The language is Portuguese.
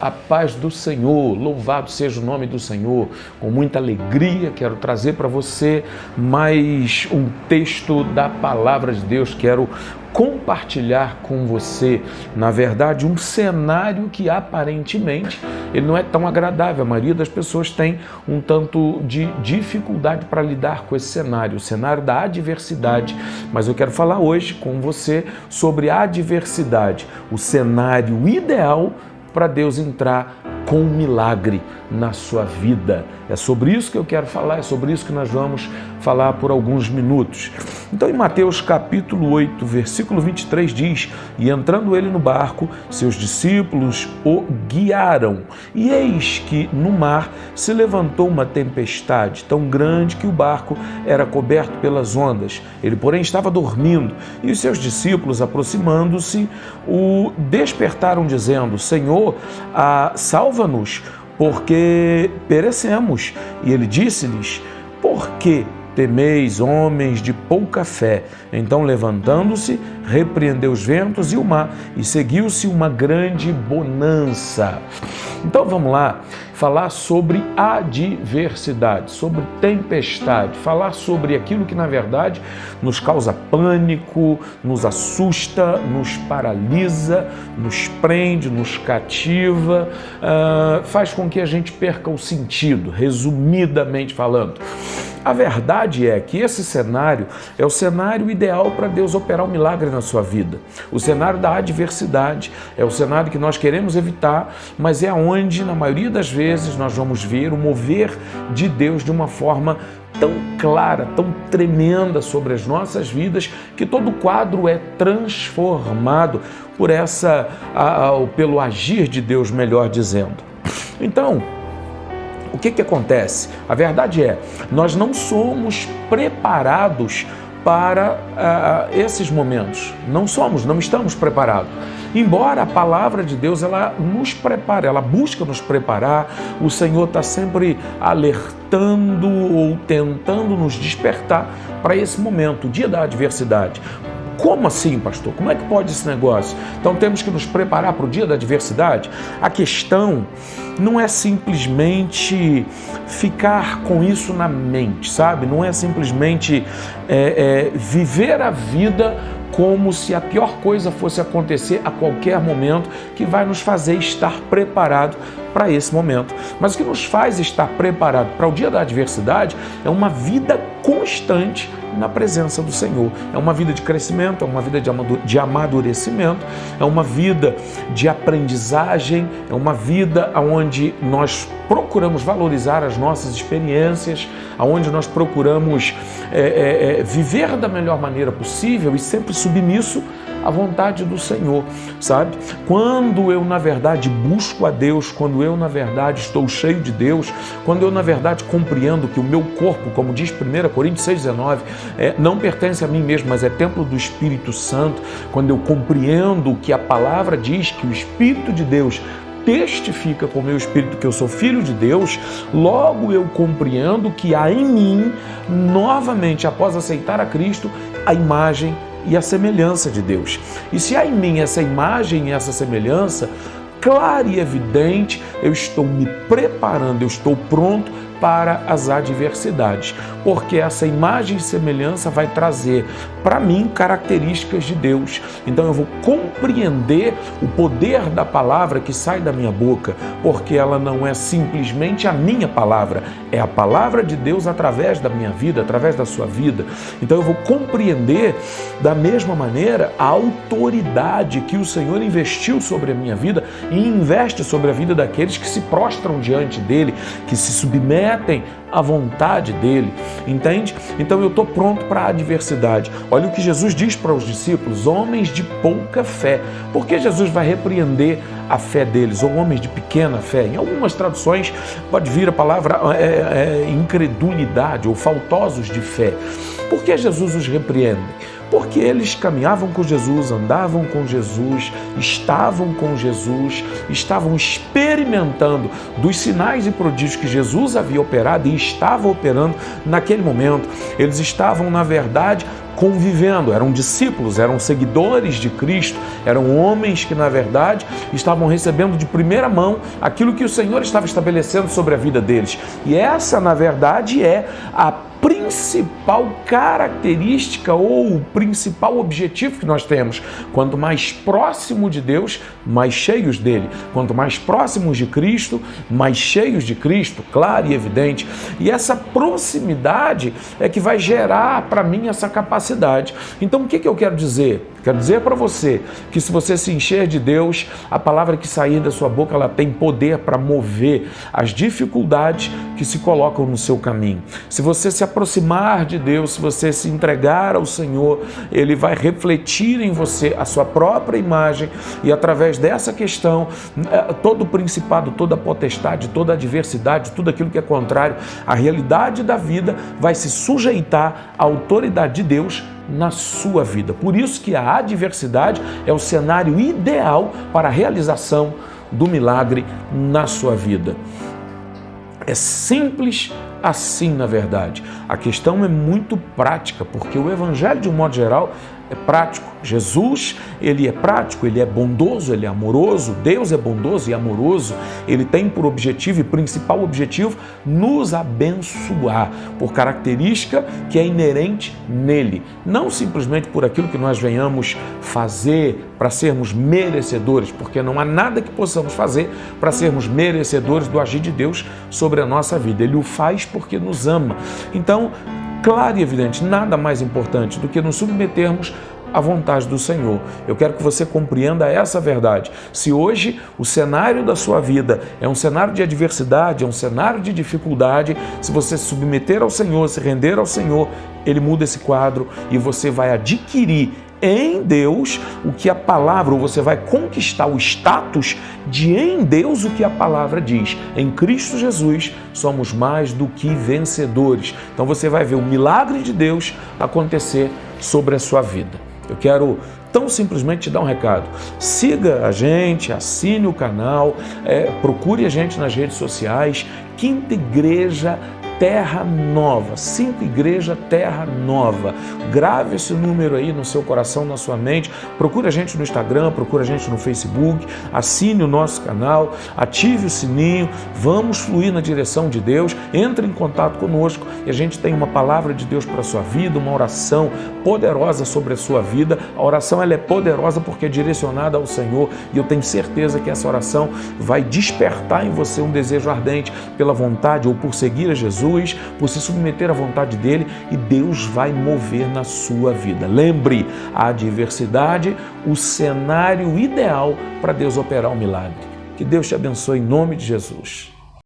A paz do Senhor, louvado seja o nome do Senhor. Com muita alegria quero trazer para você mais um texto da Palavra de Deus. Quero compartilhar com você, na verdade, um cenário que aparentemente ele não é tão agradável. A maioria das pessoas tem um tanto de dificuldade para lidar com esse cenário, o cenário da adversidade. Mas eu quero falar hoje com você sobre a adversidade, o cenário ideal para Deus entrar com um milagre na sua vida. É sobre isso que eu quero falar, é sobre isso que nós vamos falar por alguns minutos. Então, em Mateus capítulo 8, versículo 23 diz: "E entrando ele no barco, seus discípulos o guiaram. E eis que no mar se levantou uma tempestade tão grande que o barco era coberto pelas ondas. Ele, porém, estava dormindo. E os seus discípulos, aproximando-se, o despertaram, dizendo: Senhor, salva-nos, porque perecemos. E ele disse-lhes: Por que temeis, homens de pouca fé? Então, levantando-se, repreendeu os ventos e o mar, e seguiu-se uma grande bonança." Então, vamos lá falar sobre adversidade, sobre tempestade, falar sobre aquilo que, na verdade, nos causa pânico, nos assusta, nos paralisa, nos prende, nos cativa, faz com que a gente perca o sentido, resumidamente falando. A verdade é que esse cenário é o cenário ideal para Deus operar um milagre na sua vida. O cenário da adversidade é o cenário que nós queremos evitar, mas é onde, na maioria das vezes, nós vamos ver o mover de Deus de uma forma tão clara, tão tremenda sobre as nossas vidas, que todo o quadro é transformado pelo agir de Deus, melhor dizendo. Então, o que acontece? A verdade é, nós não somos preparados para esses momentos. Não estamos preparados. Embora a palavra de Deus, ela nos prepara, ela busca nos preparar, o Senhor está sempre alertando ou tentando nos despertar para esse momento, o dia da adversidade. Como assim, pastor? Como é que pode esse negócio? Então temos que nos preparar para o dia da adversidade? A questão não é simplesmente ficar com isso na mente, sabe? Não é simplesmente viver a vida como se a pior coisa fosse acontecer a qualquer momento, que vai nos fazer estar preparado para esse momento. Mas o que nos faz estar preparado para o dia da adversidade é uma vida constante na presença do Senhor. É uma vida de crescimento, é uma vida de amadurecimento, é uma vida de aprendizagem, é uma vida onde nós procuramos valorizar as nossas experiências, onde nós procuramos viver da melhor maneira possível e sempre submisso à vontade do Senhor, sabe? Quando eu, na verdade, busco a Deus, quando eu, na verdade, estou cheio de Deus, quando eu, na verdade, compreendo que o meu corpo, como diz 1 Coríntios 6,19, não pertence a mim mesmo, mas é templo do Espírito Santo, quando eu compreendo que a palavra diz que o Espírito de Deus testifica com o meu espírito que eu sou filho de Deus, logo eu compreendo que há em mim, novamente, após aceitar a Cristo, a imagem e a semelhança de Deus. E se há em mim essa imagem e essa semelhança, clara e evidente, eu estou me preparando, eu estou pronto para as adversidades, porque essa imagem e semelhança vai trazer para mim características de Deus. Então eu vou compreender o poder da palavra que sai da minha boca, porque ela não é simplesmente a minha palavra, é a palavra de Deus através da minha vida, através da sua vida. Então eu vou compreender da mesma maneira a autoridade que o Senhor investiu sobre a minha vida e investe sobre a vida daqueles que se prostram diante dele, que se submetem à vontade dele, entende? Então eu estou pronto para a adversidade. Olha o que Jesus diz para os discípulos: homens de pouca fé. Por que Jesus vai repreender a fé deles, ou homens de pequena fé? Em algumas traduções pode vir a palavra incredulidade ou faltosos de fé. Por que Jesus os repreende? Porque que eles caminhavam com Jesus, andavam com Jesus, estavam com Jesus, estavam experimentando dos sinais e prodígios que Jesus havia operado e estava operando naquele momento. Eles estavam, na verdade, convivendo, eram discípulos, eram seguidores de Cristo, eram homens que, na verdade, estavam recebendo de primeira mão aquilo que o Senhor estava estabelecendo sobre a vida deles. E essa, na verdade, é a principal característica ou o principal objetivo que nós temos. Quanto mais próximo de Deus, mais cheios dele. Quanto mais próximos de Cristo, mais cheios de Cristo, claro e evidente. E essa proximidade é que vai gerar para mim essa capacidade. Então, o que eu quero dizer? Quero dizer para você que se você se encher de Deus, a palavra que sair da sua boca, ela tem poder para mover as dificuldades que se colocam no seu caminho. Se você se aproximar de Deus, se você se entregar ao Senhor, Ele vai refletir em você a sua própria imagem e através dessa questão, todo o principado, toda a potestade, toda a adversidade, tudo aquilo que é contrário à realidade da vida vai se sujeitar à autoridade de Deus na sua vida. Por isso que a adversidade é o cenário ideal para a realização do milagre na sua vida. É simples assim, na verdade. A questão é muito prática, porque o Evangelho, de um modo geral, é prático. Jesus, ele é prático, ele é bondoso, ele é amoroso. Deus é bondoso e amoroso. Ele tem por objetivo e principal objetivo nos abençoar, por característica que é inerente nele. Não simplesmente por aquilo que nós venhamos fazer para sermos merecedores, porque não há nada que possamos fazer para sermos merecedores do agir de Deus sobre a nossa vida. Ele o faz porque nos ama. Então, claro e evidente, nada mais importante do que nos submetermos à vontade do Senhor. Eu quero que você compreenda essa verdade. Se hoje o cenário da sua vida é um cenário de adversidade, é um cenário de dificuldade, se você se submeter ao Senhor, se render ao Senhor, Ele muda esse quadro e você vai adquirir em Deus o que a palavra, ou você vai conquistar o status de em Deus o que a palavra diz. Em Cristo Jesus somos mais do que vencedores. Então você vai ver o milagre de Deus acontecer sobre a sua vida. Eu quero tão simplesmente te dar um recado. Siga a gente, assine o canal, procure a gente nas redes sociais. Quinta Igreja Terra Nova, 5 Igreja Terra Nova. Grave esse número aí no seu coração, na sua mente. Procure a gente no Instagram, procure a gente no Facebook, assine o nosso canal, ative o sininho, vamos fluir na direção de Deus, entre em contato conosco e a gente tem uma palavra de Deus para a sua vida, uma oração poderosa sobre a sua vida. A oração ela é poderosa porque é direcionada ao Senhor e eu tenho certeza que essa oração vai despertar em você um desejo ardente pela vontade ou por seguir a Jesus, por se submeter à vontade dele, e Deus vai mover na sua vida. Lembre, a adversidade, o cenário ideal para Deus operar um milagre. Que Deus te abençoe em nome de Jesus.